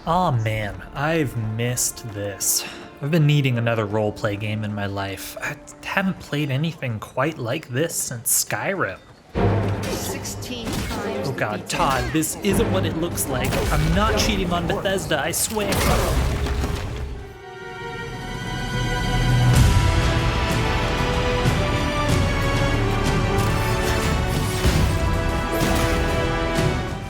Aw man, I've missed this. I've been needing another roleplay game in my life. I haven't played anything quite like this since Skyrim. 16 times. Oh god, Todd, this isn't what it looks like. I'm not cheating on Bethesda, I swear.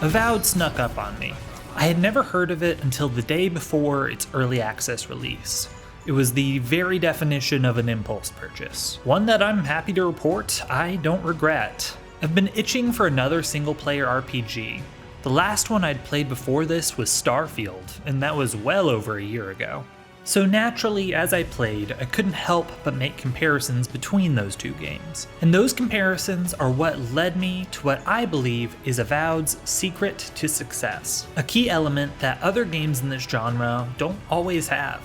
Avowed snuck up on me. I had never heard of it until the day before its early access release. It was the very definition of an impulse purchase. One that I'm happy to report I don't regret. I've been itching for another single-player RPG. The last one I'd played before this was Starfield, and that was well over a year ago. So naturally, as I played, I couldn't help but make comparisons between those two games. And those comparisons are what led me to what I believe is Avowed's secret to success. A key element that other games in this genre don't always have.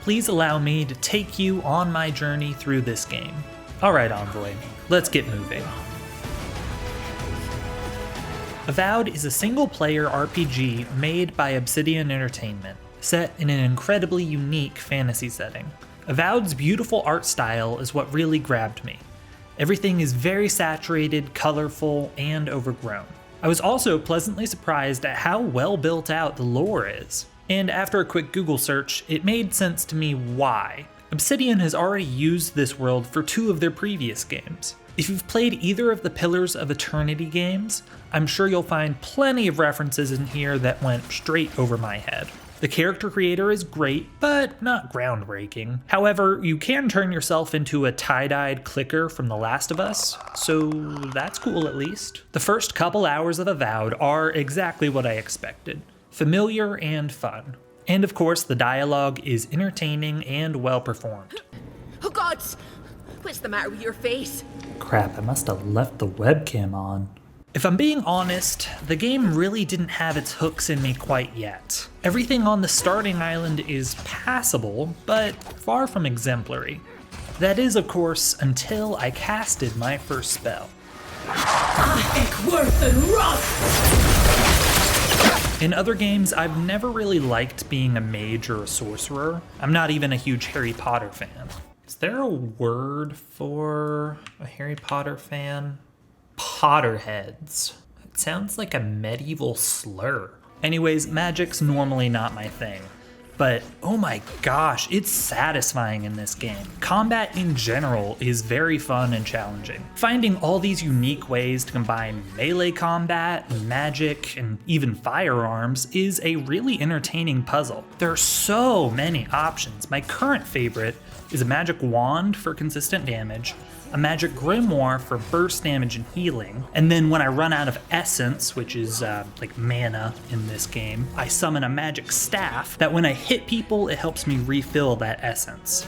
Please allow me to take you on my journey through this game. Alright Envoy, let's get moving. Avowed is a single-player RPG made by Obsidian Entertainment, set in an incredibly unique fantasy setting. Avowed's beautiful art style is what really grabbed me. Everything is very saturated, colorful, and overgrown. I was also pleasantly surprised at how well built out the lore is. And after a quick Google search, it made sense to me why. Obsidian has already used this world for 2 of their previous games. If you've played either of the Pillars of Eternity games, I'm sure you'll find plenty of references in here that went straight over my head. The character creator is great, but not groundbreaking. However, you can turn yourself into a tie-dyed clicker from The Last of Us, so that's cool at least. The first couple hours of Avowed are exactly what I expected. Familiar and fun. And of course, the dialogue is entertaining and well performed. Oh gods! What's the matter with your face? Crap, I must have left the webcam on. If I'm being honest, the game really didn't have its hooks in me quite yet. Everything on the starting island is passable, but far from exemplary. That is, of course, until I casted my first spell. In other games, I've never really liked being a mage or a sorcerer. I'm not even a huge Harry Potter fan. Is there a word for a Harry Potter fan? Potterheads. It sounds like a medieval slur. Anyways, magic's normally not my thing. But oh my gosh, it's satisfying in this game. Combat in general is very fun and challenging. Finding all these unique ways to combine melee combat, magic, and even firearms is a really entertaining puzzle. There are so many options. My current favorite is a magic wand for consistent damage, a magic grimoire for burst damage and healing, and then when I run out of essence, which is like mana in this game, I summon a magic staff that when I hit people, it helps me refill that essence.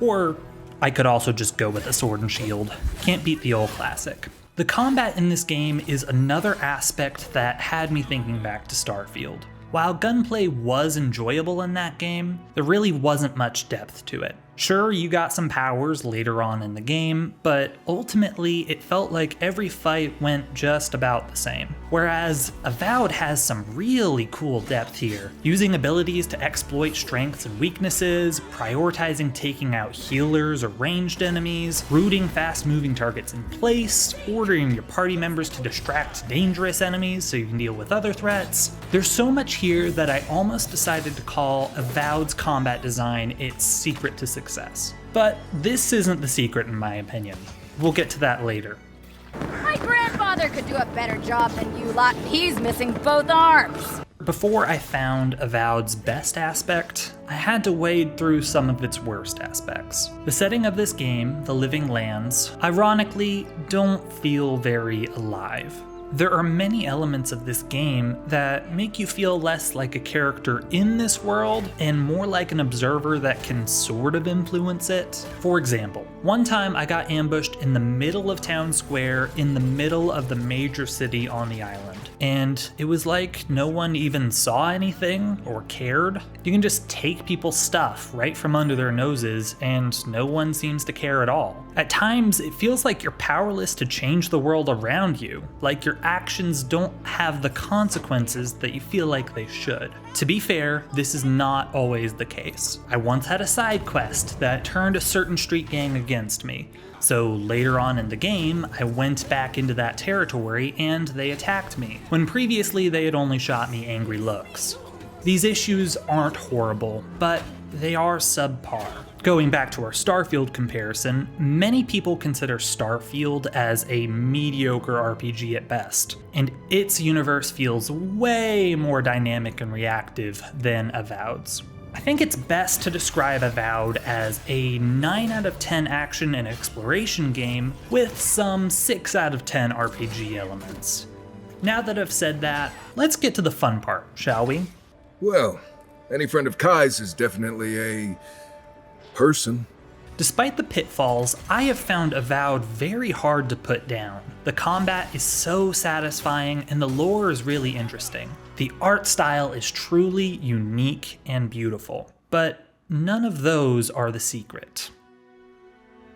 Or I could also just go with a sword and shield. Can't beat the old classic. The combat in this game is another aspect that had me thinking back to Starfield. While gunplay was enjoyable in that game, there really wasn't much depth to it. Sure, you got some powers later on in the game, but ultimately it felt like every fight went just about the same. Whereas Avowed has some really cool depth here, using abilities to exploit strengths and weaknesses, prioritizing taking out healers or ranged enemies, rooting fast-moving targets in place, ordering your party members to distract dangerous enemies so you can deal with other threats. There's so much here that I almost decided to call Avowed's combat design its secret to success. But this isn't the secret in my opinion. We'll get to that later. My grandfather could do a better job than you lot. He's missing both arms. Before I found Avowed's best aspect, I had to wade through some of its worst aspects. The setting of this game, the Living Lands, ironically don't feel very alive. There are many elements of this game that make you feel less like a character in this world and more like an observer that can sort of influence it. For example, one time I got ambushed in the middle of town square in the middle of the major city on the island. and it was like no one even saw anything or cared. You can just take people's stuff right from under their noses and no one seems to care at all. At times, it feels like you're powerless to change the world around you, like your actions don't have the consequences that you feel like they should. To be fair, this is not always the case. I once had a side quest that turned a certain street gang against me. So later on in the game, I went back into that territory and they attacked me, when previously they had only shot me angry looks. These issues aren't horrible, but they are subpar. Going back to our Starfield comparison, many people consider Starfield as a mediocre RPG at best, and its universe feels way more dynamic and reactive than Avowed's. I think it's best to describe Avowed as a 9 out of 10 action and exploration game with some 6 out of 10 RPG elements. Now that I've said that, let's get to the fun part, shall we? Well, any friend of Kai's is definitely a person. Despite the pitfalls, I have found Avowed very hard to put down. The combat is so satisfying and the lore is really interesting. The art style is truly unique and beautiful, but none of those are the secret.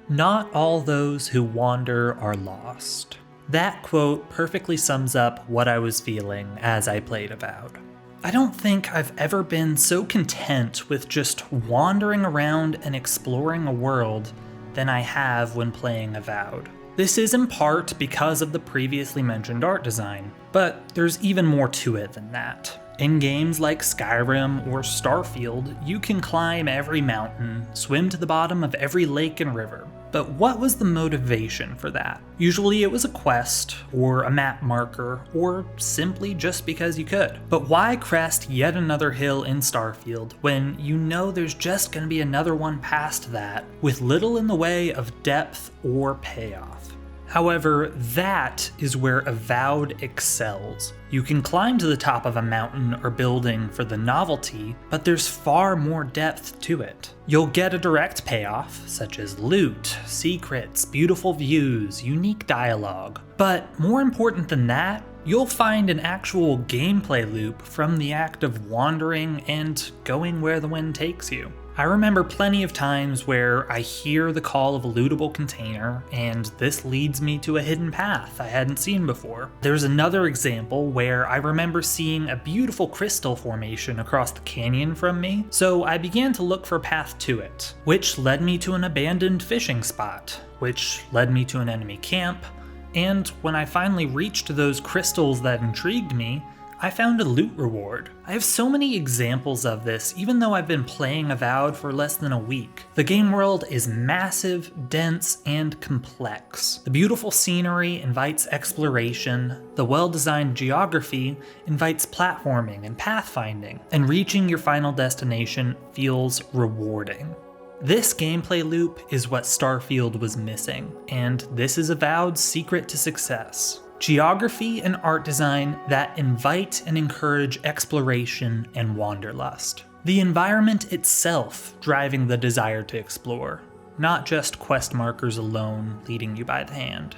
Not all those who wander are lost. That quote perfectly sums up what I was feeling as I played Avowed. I don't think I've ever been so content with just wandering around and exploring a world than I have when playing Avowed. This is in part because of the previously mentioned art design, but there's even more to it than that. In games like Skyrim or Starfield, you can climb every mountain, swim to the bottom of every lake and river. But what was the motivation for that? Usually it was a quest, or a map marker, or simply just because you could. But why crest yet another hill in Starfield when you know there's just gonna be another one past that, with little in the way of depth or payoff? However, that is where Avowed excels. You can climb to the top of a mountain or building for the novelty, but there's far more depth to it. You'll get a direct payoff, such as loot, secrets, beautiful views, unique dialogue. But more important than that, you'll find an actual gameplay loop from the act of wandering and going where the wind takes you. I remember plenty of times where I hear the call of a lootable container, and this leads me to a hidden path I hadn't seen before. There's another example where I remember seeing a beautiful crystal formation across the canyon from me, so I began to look for a path to it, which led me to an abandoned fishing spot, which led me to an enemy camp, and when I finally reached those crystals that intrigued me, I found a loot reward. I have so many examples of this, even though I've been playing Avowed for less than a week. The game world is massive, dense, and complex. The beautiful scenery invites exploration, the well-designed geography invites platforming and pathfinding, and reaching your final destination feels rewarding. This gameplay loop is what Starfield was missing, and this is Avowed's secret to success. Geography and art design that invite and encourage exploration and wanderlust. The environment itself driving the desire to explore, not just quest markers alone leading you by the hand.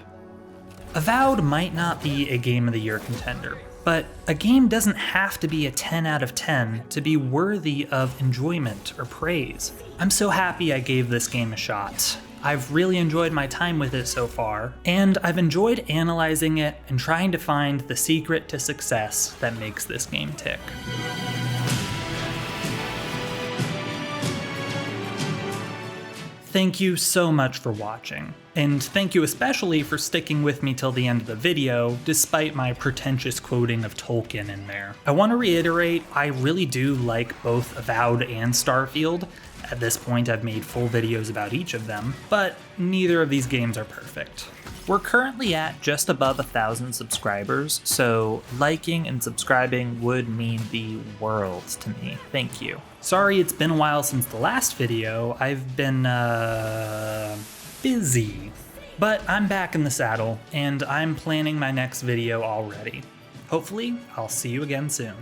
Avowed might not be a Game of the Year contender, but a game doesn't have to be a 10 out of 10 to be worthy of enjoyment or praise. I'm so happy I gave this game a shot. I've really enjoyed my time with it so far, and I've enjoyed analyzing it and trying to find the secret to success that makes this game tick. Thank you so much for watching, and thank you especially for sticking with me till the end of the video, despite my pretentious quoting of Tolkien in there. I want to reiterate, I really do like both Avowed and Starfield. At this point, I've made full videos about each of them, but neither of these games are perfect. We're currently at just above 1,000 subscribers, so liking and subscribing would mean the world to me. Thank you. Sorry it's been a while since the last video. I've been, busy. But I'm back in the saddle, and I'm planning my next video already. Hopefully, I'll see you again soon.